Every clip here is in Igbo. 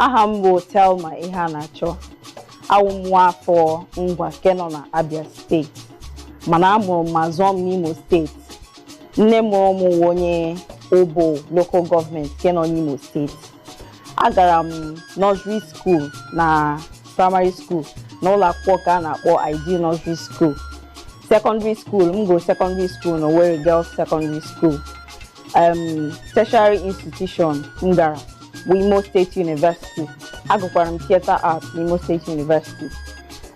Nwada Thelma Iheanacho. Awụ nwafọ ngwa keno na Abia State. Mana amụrụ m ma zụọ m n'Imo State. Nne mụrụ m onye Obo local government keno n'Imo State. Agara m nursery school na primary school na ụlọ akwụkwọ ka a na-akpọ Ideal Nursery School. Secondary school, m go secondary school na Owerri Girls Secondary School. Tertiary institution m gara bụ Imo State University. Agụkwara m theatre arts n'Imo State University.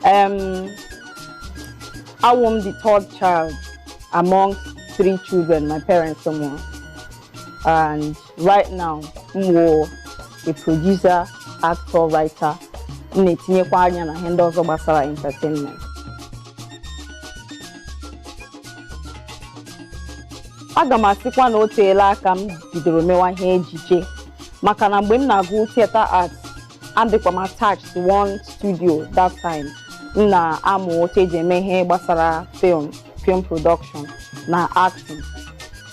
I'm the third child among 3 children my parents were. And right now, I'm a producer, actor, writer. I'm na-etinyekwa anya na ihe ndị ọzọ gbasara entertainment. Aga m asịkwa na o teela aka m bidoro mewa ihe ejije. Maka na mgbe m na-agụ theatre arts, adịkwa m attached to one studio that time. M na-amụ otu eji eme ihe gbasara film production na acting.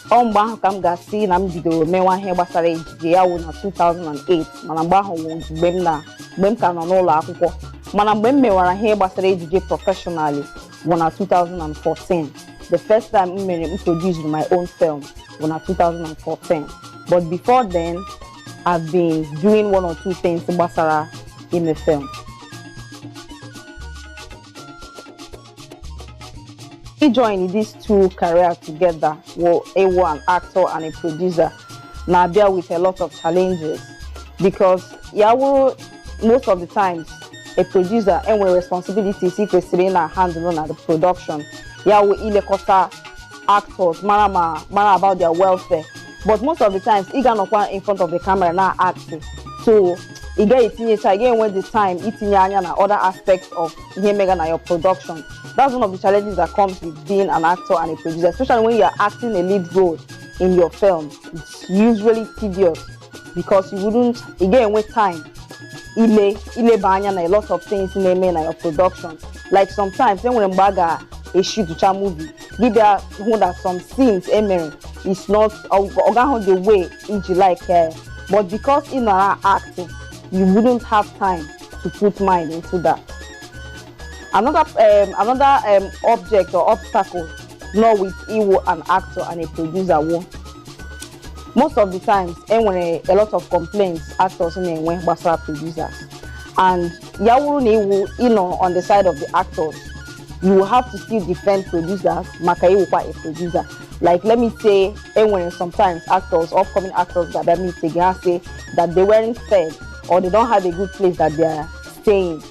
Ọ mgbe ahụ ka m ga-asị na m bidoro mewa ihe gbasara ejije ya wụ na 2008, mana mgbe ahụ wụ mgbe m ka nọ n'ụlọ akwụkwọ. Mana mgbe m mewara ihe gbasara ejije professionally wụ na 2014. The first time I produced my own film was in 2014. But before then, I've been doing 1 or 2 things in the film. We joined these 2 careers together. An actor and a producer. Now bear with a lot of challenges because most of the times a producer and with responsibilities equal to handling the production. We ilekọta actors, mara about their welfare. But most of the times, you get in front of the camera now acting. So you get it again when the time and other aspects of your production. That's one of the challenges that comes with being an actor and a producer, especially when you are acting a lead role in your film. It's usually tedious because you wouldn't again with time. Ile banya na a lot of things in your production. Like sometimes when a shoot to movie, give that some scenes is not the way you like, but because in our acting, you wouldn't have time to put mind into that. Another object or obstacle, not with an actor and a producer. Most of the times, when a lot of complaints, actors and when producers, and on the side of the actors. You will have to still defend producers, makaiwa a producer. Like let me say, when sometimes actors, upcoming actors that meet again say that they weren't fed or they don't have a good place that they are staying.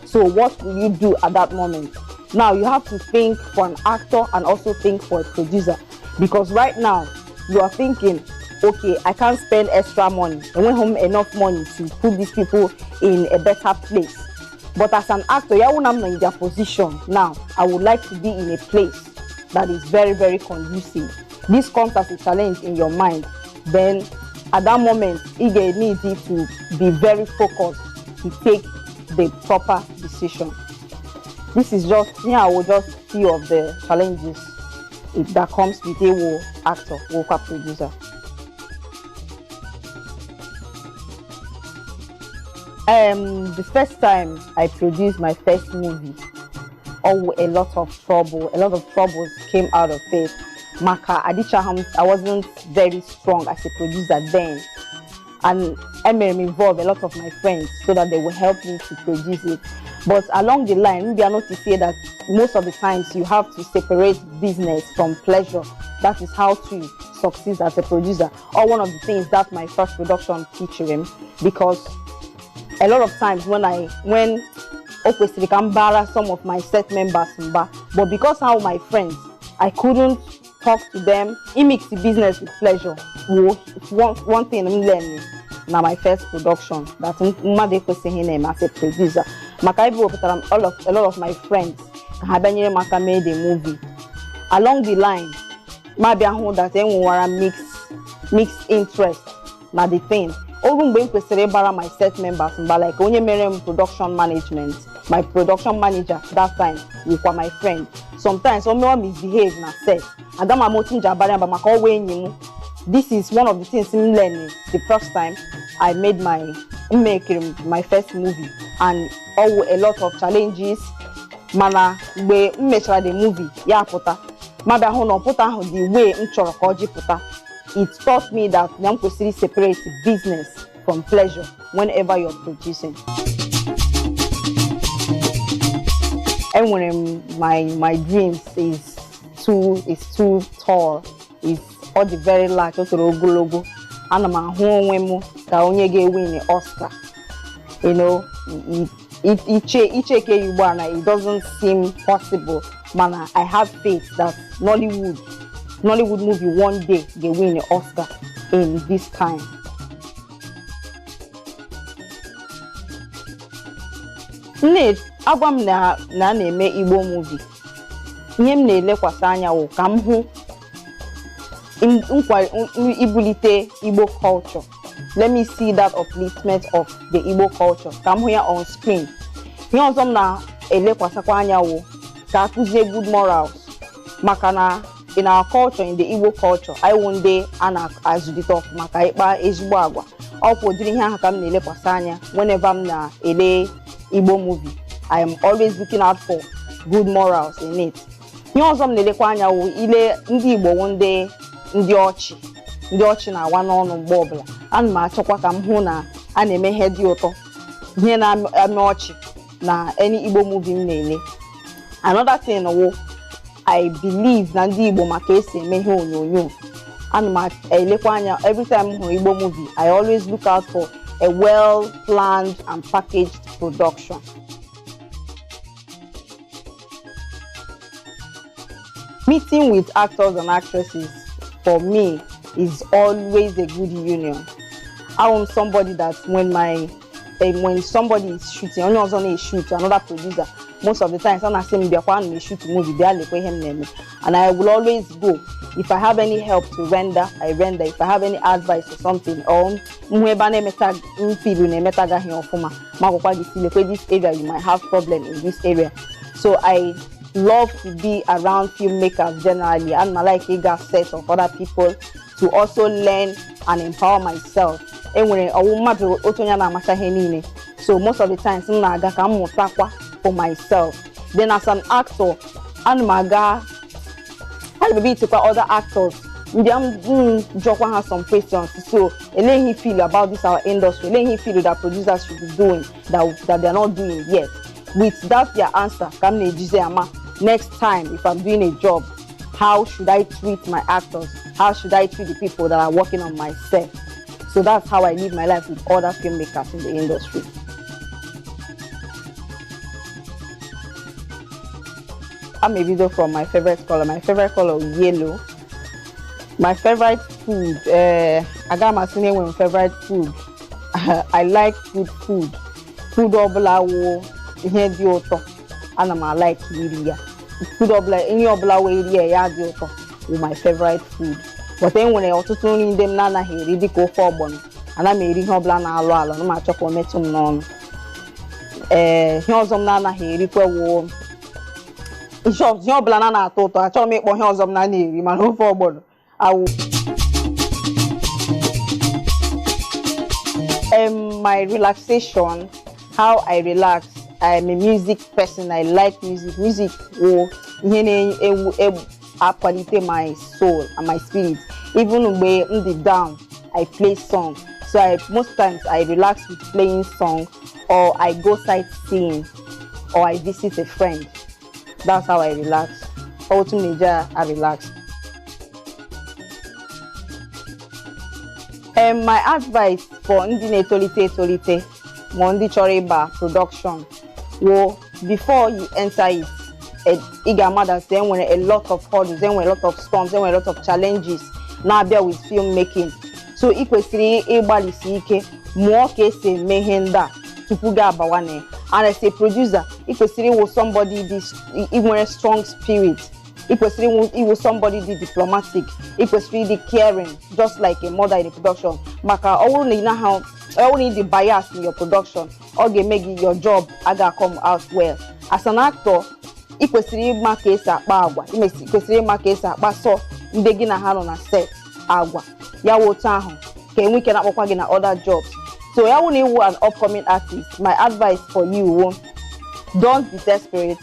So what will you do at that moment? Now you have to think for an actor and also think for a producer, because right now you are thinking, okay, I can't spend extra money and when home enough money to put these people in a better place. But as an actor, I'm in their position now. I would like to be in a place that is very, very conducive. This comes as a challenge in your mind. Then, at that moment, it needs you to be very focused to take the proper decision. This is just, I will just few of the challenges that comes with a actor, a producer. The first time I produced my first movie, a lot of troubles came out of it. I wasn't very strong as a producer then, and I made involve a lot of my friends so that they will help me to produce it. But along the line, maybe I know to say that most of the times you have to separate business from pleasure. That is how to succeed as a producer. Or one of the things that my first production teacher him, because a lot of times when some of my set members, but because how my friends, I couldn't talk to them. It makes the business with pleasure. One thing I'm learning now my first production that I'm as a producer. A lot of my friends have made a movie. Along the line, maybe I hold that mixed interest na the thing. Even when my set members, like onye production management, my production manager that time was my friend. Sometimes I misbehave na set. This is one of the things I'm learning. The first time I made my making my first movie, and a lot of challenges. Mana mgbe m mechara the movie ya pụta ma bịa hụ na ọpụta ahụ the way m chọrọ ka ọ ji pụta, it taught me that na m kwesịrị separate business from pleasure whenever you're producing. Enwere m my dreams is too tall, is all the very large, o toro ogologo. Ana m ahụ onwe m ka onye ga-win Oscar. You know, Icheke Igbo, it doesn't seem possible, man. I have faith that Nollywood movie one day they win an Oscar in this time. Agwa m na-eme Igbo movie. Ihe m na-elekwasị anya wụ ka m hụ ibulite Igbo culture. Let me see that upliftment of the Igbo culture. Come here on screen. Here ọzọ m na-elekwasakwa anya wụ ka akụzie good morals. Maka na in our culture, in the Igbo culture, I one day na-azụlite ọfụma ka ịkpa ezigbo agwa. Ọ kwa ụdịrị ihe ahụ ka m na-elekwasị anya whenever m na-ele Igbo movie. I am always looking out for good morals in it. Ihe ọzọ m na-elekwa anya wụ ile ndị Igbo wụ ndị ọchị na-awa n'ọnụ mgbe ọbụla. Ana m achọkwa ka m hụ na a na-eme ihe dị ụtọ, ihe na-eme ọchị na any Igbo movie m na-ele. Another thing wụ I believe na ndị Igbo maka esi eme ihe onyonyo. Ana m elekwa anya every time m hụrụ Igbo movie, I always look out for a well-planned and packaged production. Meeting with actors and actresses for me is always a good union. I want somebody that when somebody is shooting, only also shoot another producer. Most of the times, I'm not saying they shoot a movie, and I will always go. If I have any help to render, I render. If I have any advice or something, or this area you might have problem in this area. So I love to be around filmmakers generally, and I like a set of other people to also learn and empower myself. So most of the times I'm for myself. Then as an actor, I maybe to other actors. Jokwan has some questions. So let him feel about this our industry. Let him feel that producers should be doing that they're not doing yet. With that their answer, next time if I'm doing a job, how should I treat my actors? How should I treat the people that are working on my set? So that's how I live my life with other filmmakers in the industry. I'm a video from my favorite color. My favorite color is yellow. My favorite food, I got my favorite food. I like good food. Food obla wo ihe di ụtọ. Ana m like iri ya. Food obla any obla wo iri ya di ụtọ. With my favorite food. But then when ọtụtụ nri ndị m na-anaghị eri dịka ofe ọgbọnọ, ana m eri ihe ọbụla na-alụ alụ, na m achọ ka o metụ m n'ọnụ. Ihe ọzọ m na-anaghị erikwa wo ihe ọbụla na-atọ ụtọ, achọrọ m ịkpọ ihe ọzọ m na-eri mana ofe ọgbọnọ. My relaxation, how I relax. I'm a music person. I like music. Music will quality my soul and my spirit. Even when I'm deep down, I play song. So most times I relax with playing song, or I go sightseeing, or I visit a friend. That's how I relax. Ultimately, I relax. My advice for ndị na-etolite ma ndị chọrọ ịba production, well, before you enter it, there were a lot of hurdles, there were a lot of storms, there were a lot of challenges na-abịa with filmmaking. So ị kwesịrị ịgbalịsi ike mụọ ka esi eme ihe ndị a tupu gị abawane. And as a producer, ị kwesịrị ịwụ somebody nwere strong spirit. It was somebody diplomatic. It was really caring, just like a mother in a production. Maka only know how only the bias in your production, or they make your job aga come out well. As an actor, it was really make a bagua. It was really make a baso. Begin a hand on a set agua. Ya wotaho. Can we cannot work in other jobs. So I want you an upcoming artist. My advice for you: don't be desperate.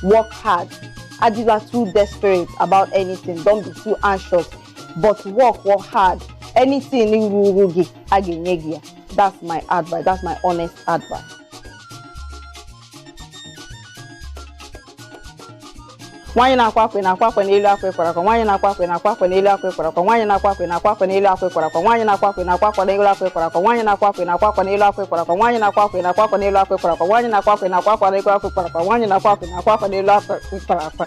Work hard. As you are too desperate about anything, don't be too anxious. But work hard. Anything you will get, that's my advice. That's my honest advice. Nwanyị na-akwa akwa na-akwa akwa n'elu akwa ịkwara akwa, nwanyị na-akwa akwa na-akwa akwa n'elu akwa ịkwara akwa, nwanyị na-akwa akwa na-akwa akwa n'elu akwa ịkwara akwa, nwanyị na-akwa akwa na-akwa akwa n'elu akwa ịkwara akwa, nwanyị na-akwa akwa na-akwa akwa n'elu akwa ịkwara akwa, nwanyị na-akwa akwa na-akwa akwa n'elu akwa ịkwara akwa, nwanyị na-akwa akwa na-akwa akwa n'elu akwa ịkwara akwa, nwanyị na-akwa akwa na-akwa akwa n'elu akwa ịkwara akwa.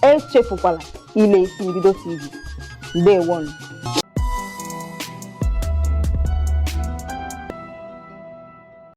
Echefukwala ile isi mbido TV. Ndewo.